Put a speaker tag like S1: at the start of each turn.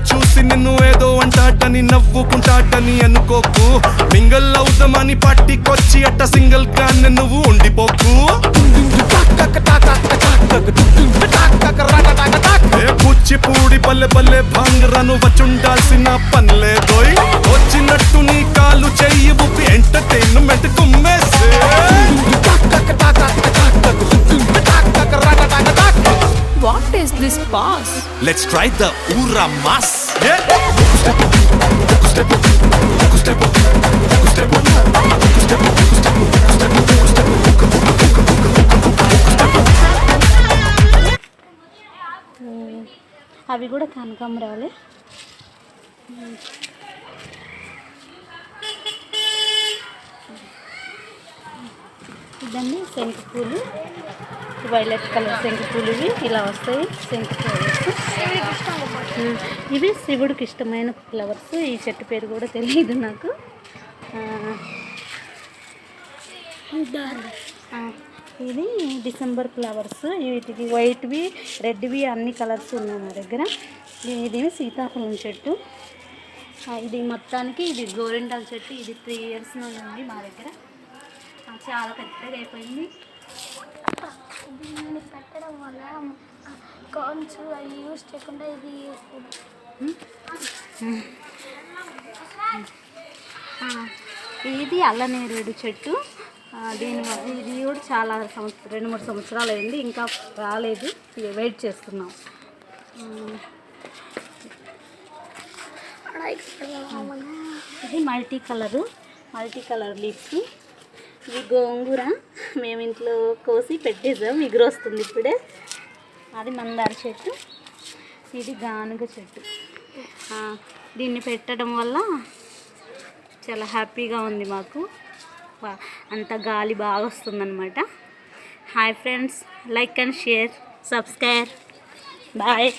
S1: చూసి నిన్ను ఏదో అంటాటని నవ్వుకుంటాటని అనుకోకు. మింగల్ అవుదామని పట్టికొచ్చి అట్ట సింగిల్ గా నువ్వు ఉండిపోకు. కూచిపూడి పల్లె పల్లె భాంగరను వచ్చుండాల్సిన పనిలేదోయ్. వచ్చినట్టు నీ కాలు చెయ్యి ఊపి entertainment కుమ్మేసే.
S2: What is this pass?
S1: Let's try the Ura Mas.
S2: అవి కూడా కనకాంబరాలే. ఇదండి శంకు పూలు, వైలెట్ కలర్ శంకు పూలు. ఇవి ఇలా వస్తాయి శంకు ఫ్లవర్స్. ఇవి శివుడికి ఇష్టమైన ఫ్లవర్స్. ఈ చెట్టు పేరు కూడా తెలియదు నాకు. ఇది డిసెంబర్ ఫ్లవర్స్. వీటికి వైట్వి, రెడ్వి అన్ని కలర్స్ ఉన్నాయి మా దగ్గర. ఇది సీతాఫలం చెట్టు. ఇది మొత్తానికి ఇది గోరింటాల చెట్టు. ఇది 3 years నుండి ఉంది మా దగ్గర. చాలా పెద్దగా అయిపోయింది.
S3: దీన్ని పెట్టడం వల్ల కాన్స్ అవి యూజ్ చేయకుండా ఇది
S2: ఇది అల్లనేరేడు చెట్టు. ఇది కూడా చాలా 2-3 సంవత్సరాలు అయింది, ఇంకా రాలేదు. వెయిట్ చేస్తున్నాం. ఇది మల్టీ కలర్ లీవ్స్. ఇది గోంగూర. మేము ఇంట్లో కోసి పెట్టేసాం, ఎగురొస్తుంది ఇప్పుడే. అది మందార చెట్టు. ఇది గానుగ చెట్టు. దీన్ని పెట్టడం వల్ల చాలా హ్యాపీగా ఉంది మాకు. అంత గాలి బాగా వస్తుందన్నమాట. Hi friends, like and share, subscribe. Bye.